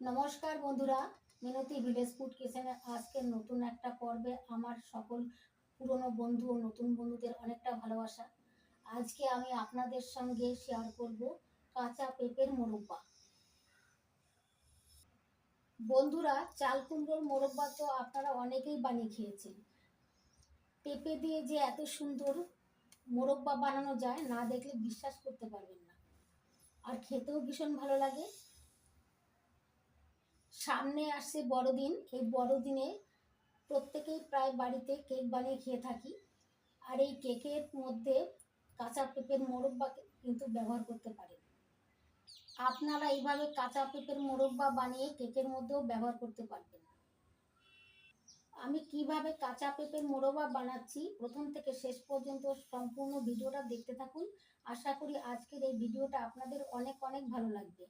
নমস্কার বন্ধুরা, মিনতি village food কিচেনের আজকের নতুন একটা পর্বে আমার সকল পুরনো বন্ধু ও নতুন বন্ধুদের অনেকটা ভালোবাসা। আজকে আমি আপনাদের সঙ্গে শেয়ার করব কাঁচা পেঁপের মোরব্বা। বন্ধুরা, চাল কুমড়োর মোরব্বা তো আপনারা অনেকেই বানিয়ে খেয়েছেন। পেঁপে দিয়ে যে এত সুন্দর মোরব্বা বানানো যায়, না দেখলে বিশ্বাস করতে পারবেন না। আর খেতেও ভীষণ ভালো লাগে। সামনে আসছে বড়দিন। এই বড়দিনে প্রত্যেকেই প্রায় বাড়িতে কেক বানিয়ে খেয়ে থাকি। আর এই কেকের মধ্যে কাঁচা পেঁপের মোরব্বা কিন্তু ব্যবহার করতে পারেন। আপনারা এইভাবে কাঁচা পেঁপের মোরব্বা বানিয়ে কেকের মধ্যেও ব্যবহার করতে পারবেন। আমি কিভাবে কাঁচা পেঁপের মোরব্বা বানাচ্ছি প্রথম থেকে শেষ পর্যন্ত সম্পূর্ণ ভিডিওটা দেখতে থাকুন। আশা করি আজকের এই ভিডিওটা আপনাদের অনেক অনেক ভালো লাগবে।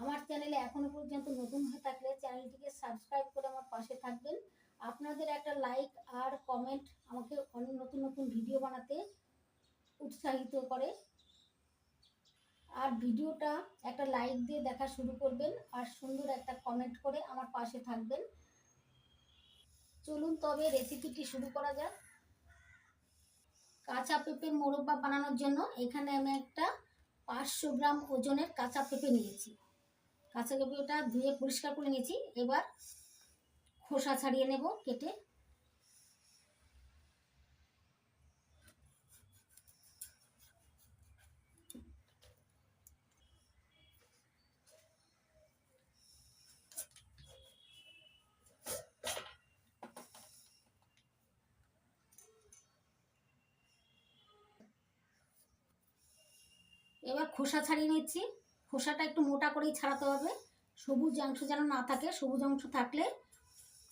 আমার চ্যানেলে এখনো পর্যন্ত নতুন হয়ে থাকলে চ্যানেলটিকে সাবস্ক্রাইব করে আমার পাশে থাকবেন। আপনাদের একটা লাইক আর কমেন্ট আমাকে অনেক নতুন নতুন ভিডিও বানাতে উৎসাহিত করে। আর ভিডিওটা একটা লাইক দিয়ে দেখা শুরু করবেন আর সুন্দর একটা কমেন্ট করে আমার পাশে থাকবেন। চলুন তবে রেসিপিটি শুরু করা যাক। কাঁচা পেঁপের মোরব্বা বানানোর জন্য এখানে আমি একটা 500 গ্রাম ওজনের কাঁচা পেঁপে নিয়েছি। কাঁচা পেঁপেটা ধুয়ে পরিষ্কার করে নিয়েছি। এবার খোসা ছাড়িয়ে নেব কেটে। এবার খোসা ছাড়িয়ে নিচ্ছি। খোসাটা একটু মোটা করেই ছাড়াতে হবে, সবুজ অংশ যেন না থাকে। সবুজ অংশ থাকলে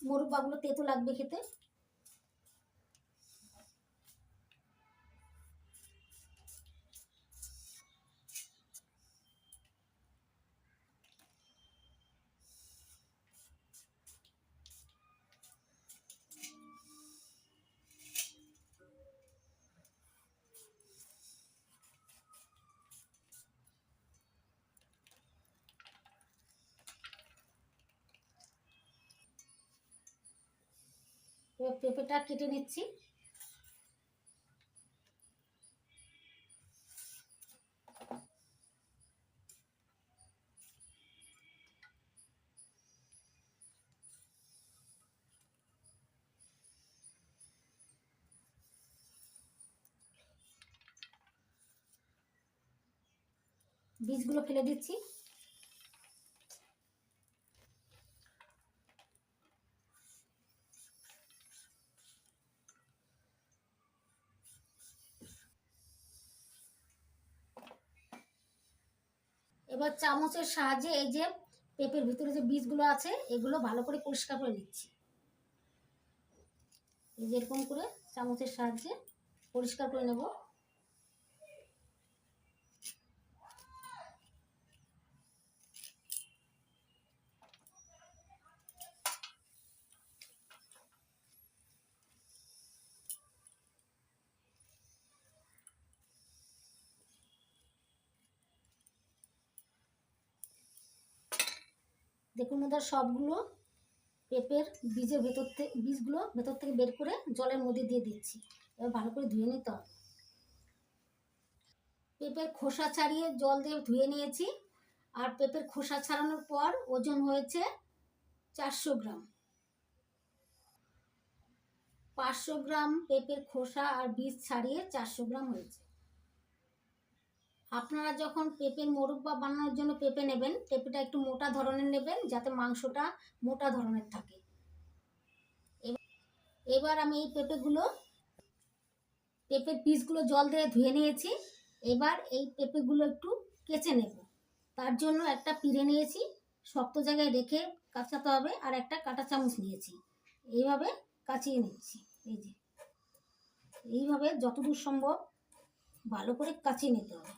মোরব্বাগুলো তেতো লাগবে খেতে। এবার পেঁপেটা কেটে নিচ্ছি। বীজগুলো ফেলে দিচ্ছি। এবার চামচের সাহায্যে এই যে পেঁপের ভিতরে যে বীজগুলো আছে এগুলো ভালো করে পরিষ্কার করে নিচ্ছি। এই যে এরকম করে চামচের সাহায্যে পরিষ্কার করে নেব। দেখুন ওদের সবগুলো পেঁপের বীজগুলো ভেতর থেকে বের করে জলের মধ্যে দিয়ে দিচ্ছি। এবার ভালো করে ধুয়ে নিতে হবে। পেঁপের খোসা ছাড়িয়ে জল দিয়ে ধুয়ে নিয়েছি। আর পেঁপের খোসা ছাড়ানোর পর ওজন হয়েছে 400 গ্রাম। 500 গ্রাম পেঁপের খোসা আর বীজ ছাড়িয়ে 400 গ্রাম হয়েছে। আপনারা যখন পেঁপের মোরব্বা বানানোর জন্য পেঁপে নেবেন, পেঁপেটা একটু মোটা ধরনের নেবেন যাতে মাংসটা মোটা ধরনের থাকে। এবার আমি এই পেঁপের পিসগুলো জল দিয়ে ধুয়ে নিয়েছি। এবার এই পেঁপেগুলো একটু কেচে নেব। তার জন্য একটা পিঁড়ে নিয়েছি, শক্ত জায়গায় রেখে কাচাতে হবে। আর একটা কাঁটা চামচ নিয়েছি, এইভাবে কাচিয়ে নিচ্ছি। এই যে এইভাবে যতদূর সম্ভব ভালো করে কাচিয়ে নিতে হবে।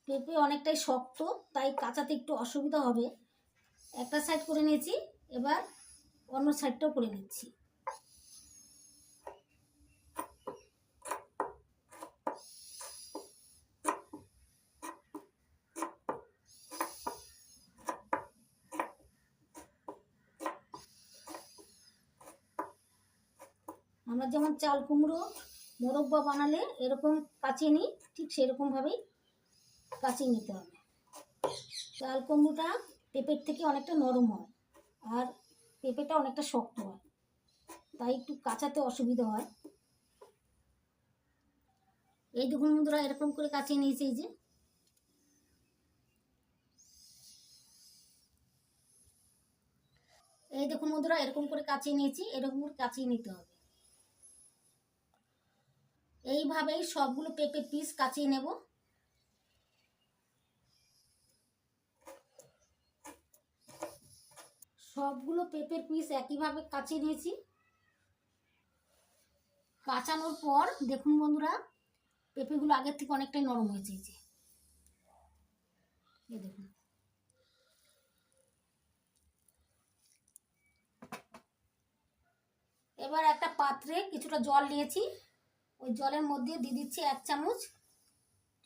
পেঁপে অনেকটাই শক্ত, তাই কাচাতে একটু অসুবিধা হবে। একটা সাইড করে নিয়েছি, এবার অন্য সাইডটাও করে নিচ্ছি। আমরা যেমন চাল কুমড়ো মোরব্বা বানালে এরকম কাচিয়ে নিই, ঠিক সেরকমভাবেই কাচিয়ে নিতে হবে। চাল কুমড়োটা পেঁপের থেকে অনেকটা নরম হয়, আর পেঁপেটা অনেকটা শক্ত হয়, তাই একটু কাঁচাতে অসুবিধা হয়। এই দেখুন বন্ধুরা, এরকম করে কাচিয়ে নিয়েছি। এই দেখুন বন্ধুরা, এরকম করে কাচিয়ে নিয়েছি, এরকম করে কাচিয়ে নিতে হবে। এইভাবেই সবগুলো পেঁপের পিস কাচিয়ে নেব। সবগুলো পেঁপের পিস একইভাবে কাচিয়ে নিয়েছি। কাঁচানোর পর দেখুন বন্ধুরা, পেঁপেগুলো আগের থেকে অনেকটাই নরম হয়েছে। এই দেখুন, এবার একটা পাত্রে কিছুটা জল নিয়েছি, ওই জলের মধ্যে দিয়ে দিচ্ছি 1 চামচ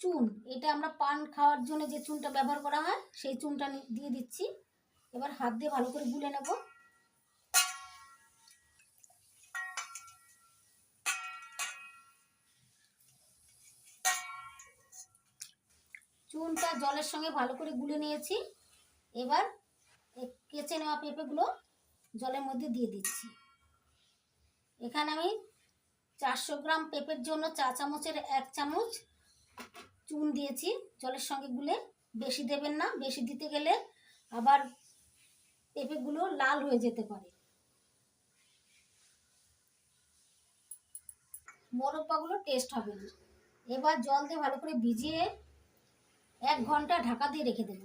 চুন। এটা আমরা পান খাওয়ার জন্য যে চুনটা ব্যবহার করা হয় সেই চুনটা দিয়ে দিচ্ছি। এবার হাত দিয়ে ভালো করে গুলে নেব। চুনটা জলের সঙ্গে ভালো করে গুলে নিয়েছি। এবার কেচে নেওয়া পেঁপেগুলো জলের মধ্যে দিয়ে দিচ্ছি। এখানে আমি 400 গ্রাম পেঁপের জন্য 4 চামচের 1 চামচ চুন দিয়েছি জলের সঙ্গে গুলে। বেশি দেবেন না, বেশি দিতে গেলে আবার পেঁপেগুলো লাল হয়ে যেতে পারে, মোরব্বাগুলো টেস্ট হবে না। এবার জল দিয়ে ভালো করে ভিজিয়ে 1 ঘন্টা ঢাকা দিয়ে রেখে দেব।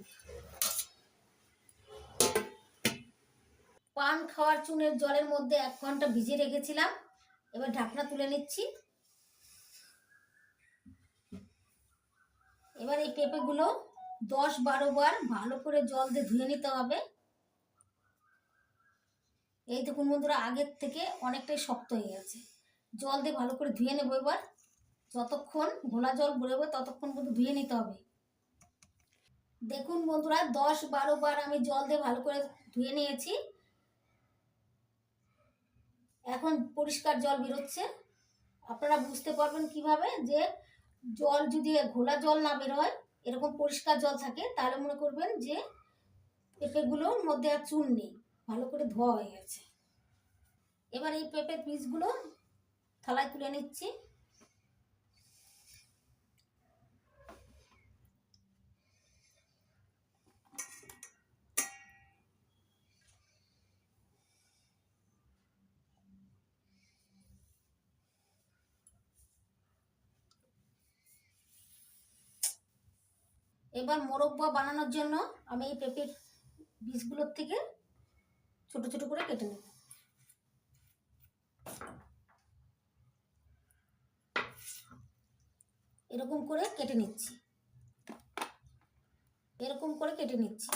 পান খাওয়ার চুনের জলের মধ্যে 1 ঘন্টা ভিজিয়ে রেখেছিলাম। এবার ঢাকনা তুলে নিচ্ছি। এবার এই পেঁপেগুলো 10-12 বার ভালো করে জল দিয়ে ধুয়ে নিতে হবে। এই দেখুন বন্ধুরা, আগের থেকে অনেকটাই শক্ত হয়ে গেছে। জল দিয়ে ভালো করে ধুয়ে নেবো। এবার যতক্ষণ ঘোলা জল বেরোবে ততক্ষণ কিন্তু ধুয়ে নিতে হবে। দেখুন বন্ধুরা, 10-12 বার আমি জল দিয়ে ভালো করে ধুয়ে নিয়েছি। এখন পরিষ্কার জল বেরোচ্ছে। আপনারা বুঝতে পারবেন কিভাবে, যে জল যদি ঘোলা জল না বেরোয়, এরকম পরিষ্কার জল থাকে, তাহলে মনে করবেন যে পেঁপেগুলোর মধ্যে আর চুন নেই, ভালো করে ধোয়া হয়ে গেছে। এবার এই পেঁপের পিসগুলো থালায় তুলে নিচ্ছি। এবার মোরব্বা বানানোর জন্য আমি এই পেঁপের বীজগুলোর থেকে ছোট ছোট করে কেটে নেব। এরকম করে কেটে নিচ্ছি, এরকম করে কেটে নিচ্ছি।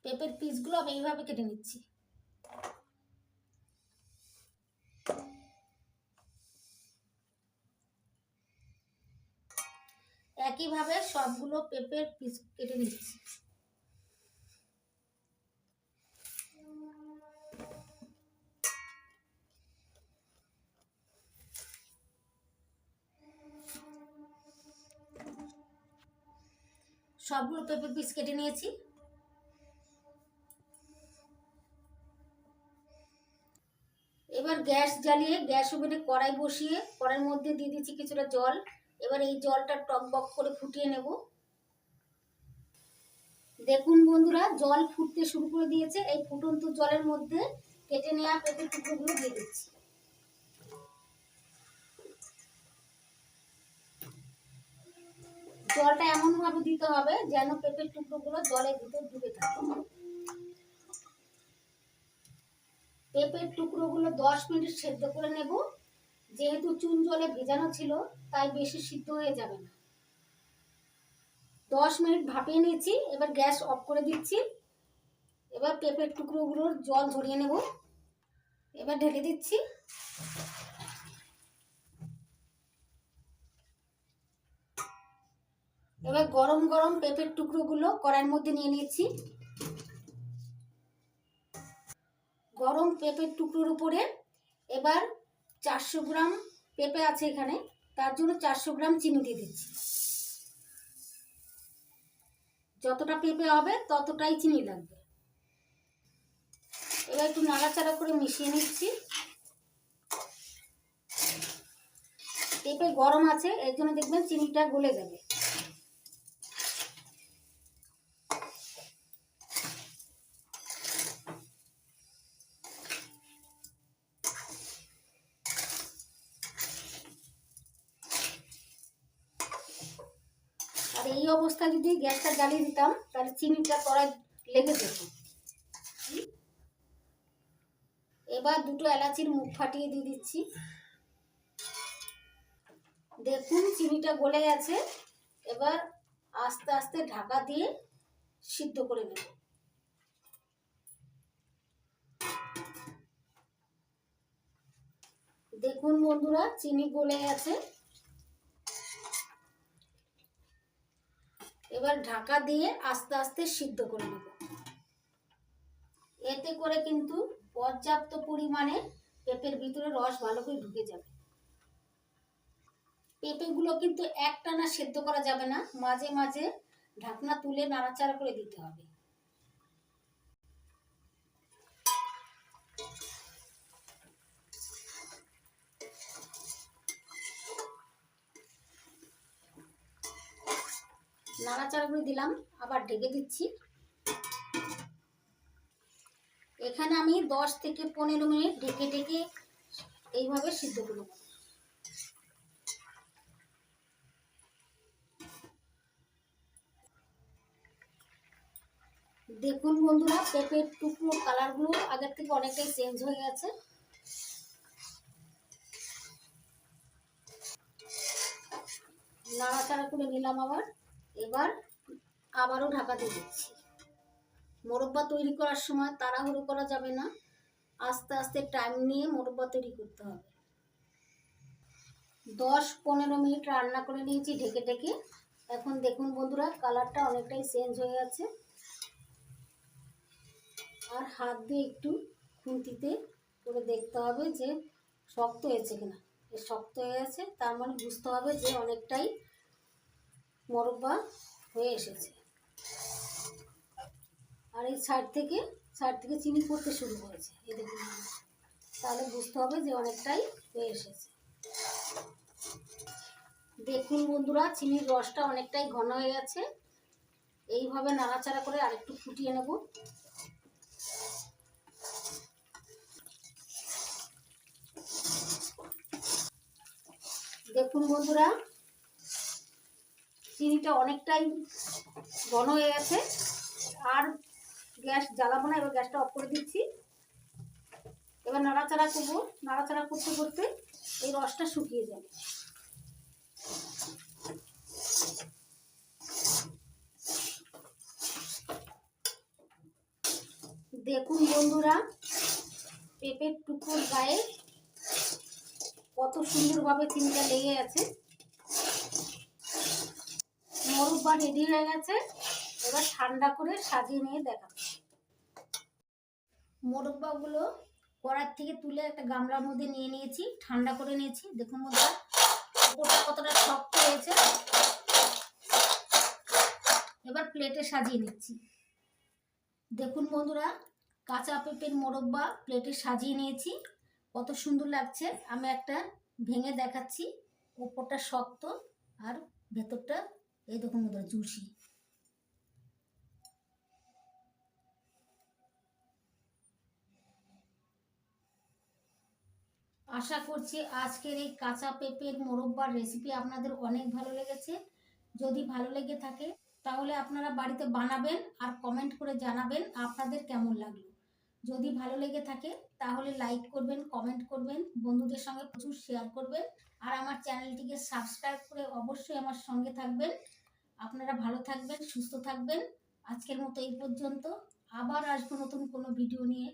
পেঁপের পিসগুলো আমি এইভাবে কেটে নিচ্ছি। একইভাবে সবগুলো পেঁপের পিস কেটে নিচ্ছি। সবগুলো পেঁপের পিস কেটে নিয়েছি। এবার গ্যাস জ্বালিয়ে গ্যাস ওভেনে কড়াই বসিয়ে কড়াইয়ের মধ্যে দিয়ে দিচ্ছি কিছুটা জল। এবার এই জলটা টকবক করে ফুটিয়ে নেব। দেখুন বন্ধুরা, জল ফুটতে শুরু করে দিয়েছে। এই ফুটন্ত জলের মধ্যে কেটে নেওয়া পেঁপের টুকরোগুলো দিয়ে দিচ্ছি। জলটা এমন ভাবে দিতে হবে যেন পেঁপের টুকরোগুলো জলের ভিতর ডুবে থাকে। পেঁপের টুকরোগুলো 10 মিনিট সেদ্ধ করে নেব। যেহেতু চুন জলে ভেজানো ছিল, তাই বেশি সিদ্ধ হয়ে যাবে না। 10 মিনিট ভাপিয়ে নিয়েছি। এবার গ্যাস অফ করে দিচ্ছি। এবার পেঁপের টুকরোগুলোর জল ঝরিয়ে নেব। এবার ঢেকে দিচ্ছি। এবার গরম গরম পেঁপের টুকরোগুলো কড়াইয়ের মধ্যে নিয়ে নিচ্ছি। নরম পেঁপের টুকরোর উপরে এবার 400 গ্রাম পেঁপে আছে এখানে, তার জন্য 400 গ্রাম চিনি দিয়ে দিচ্ছি। যতটা পেঁপে হবে ততটাই চিনি লাগবে। এবার একটু নাড়াচাড়া করে মিশিয়ে নিচ্ছি। পেঁপে গরম আছে, এর জন্য দেখবেন চিনিটা গলে যাবে। আর এই অবস্থায় যদি গ্যাসটা জ্বালিয়ে দিতাম তাহলে চিনিটা কড়াই লেগে যেত। এবার দুটো এলাচির মুখ ফাটিয়ে দিয়ে দিচ্ছি। দেখুন চিনিটা গলে গেছে। এবার আস্তে আস্তে ঢাকা দিয়ে সিদ্ধ করে নেব। দেখুন বন্ধুরা, চিনি গলে গেছে। এবার ঢাকা দিয়ে আস্তে আস্তে সিদ্ধ করে নেব। এতে করে কিন্তু পর্যাপ্ত পরিমাণে পেঁপের ভিতরে রস ভালো করে ঢুকে যাবে। পেঁপেগুলো কিন্তু একটানা সেদ্ধ করা যাবে না, মাঝে মাঝে ঢাকনা তুলে নাড়াচাড়া করে দিতে হবে। নাড়াচাড়া করে দিলাম, আবার ঢেকে দিচ্ছি। এখানে আমি 10 থেকে 15 মিনিট ঢেকে ঢেকে এইভাবে সিদ্ধ করে নেব। দেখুন বন্ধুরা, পেঁপের টুকরো কালারগুলো আগের থেকে অনেকটাই চেঞ্জ হয়ে গেছে। নাড়াচাড়া করে নিলাম আবার। এবার আবারও ঢাকা দিয়ে দিচ্ছি। মোরব্বা তৈরি করার সময় তাড়াহুড়ো করা যাবে না, আস্তে আস্তে টাইম নিয়ে মোরব্বা তৈরি করতে হবে। 10-15 মিনিট রান্না করে নিয়েছি ঢেকে ঢেকে। এখন দেখুন বন্ধুরা, কালারটা অনেকটাই চেঞ্জ হয়ে গেছে। আর হাত দিয়ে একটু খুন্তিতে করে দেখতে হবে যে শক্ত হয়েছে কিনা। শক্ত হয়ে গেছে, তার মানে বুঝতে হবে যে অনেকটাই মোরব্বা হয়ে এসেছে। আর এই সাইড থেকে চিনি পড়তে শুরু করেছে, এই দেখুন, তাহলে বুঝতে হবে যে অনেকটাই হয়ে এসেছে। দেখুন বন্ধুরা, চিনির রসটা অনেকটাই ঘন হয়ে গেছে। এইভাবে নাড়াচাড়া করে আরেকটু ফুটিয়ে নেব। দেখুন বন্ধুরা, চিনিটা অনেকটাই ঘন হয়ে গেছে। আর গ্যাস জ্বালাবো না, এবার গ্যাসটা অফ করে দিচ্ছি। এবার নাড়াচাড়া করবো, নাড়াচাড়া করতে করতে এই রসটা শুকিয়ে যাবে। দেখুন বন্ধুরা, পেঁপের টুকরোর গায়ে কত সুন্দরভাবে চিনিটা লেগে গেছে। মোরব্বা রেডি হয়ে গেছে। এবার ঠান্ডা করে সাজিয়ে নিয়ে দেখাচ্ছি। মোরব্বাগুলো কড়ার থেকে তুলে একটা গামলার মধ্যে নিয়ে নিয়েছি, ঠান্ডা করে নিয়েছি। দেখুন বন্ধুরা, ওপরটা কতটা শক্ত হয়েছে। এবার প্লেটে সাজিয়ে নিচ্ছি। দেখুন বন্ধুরা, কাঁচা পেঁপের মোরব্বা প্লেটে সাজিয়ে নিয়েছি। কত সুন্দর লাগছে। আমি একটা ভেঙে দেখাচ্ছি। ওপরটা শক্ত আর ভেতরটা এই দেখুন বন্ধুরা জুসি। আশা করছি আজকের এই কাঁচা পেঁপের মোরব্বার রেসিপি আপনাদের অনেক ভালো লেগেছে। যদি ভালো লেগে থাকে তাহলে আপনারা বাড়িতে বানাবেন আর কমেন্ট করে জানাবেন আপনাদের কেমন লাগলো। যদি ভালো লেগে থাকে তাহলে লাইক করবেন, কমেন্ট করবেন, বন্ধুদের সঙ্গে প্রচুর শেয়ার করবেন। আর আমার চ্যানেলটিকে সাবস্ক্রাইব করে অবশ্যই আমার সঙ্গে থাকবেন। আপনারা ভালো থাকবেন, সুস্থ থাকবেন। আজকের মতো এই পর্যন্ত। আবার আসবো নতুন কোনো ভিডিও নিয়ে।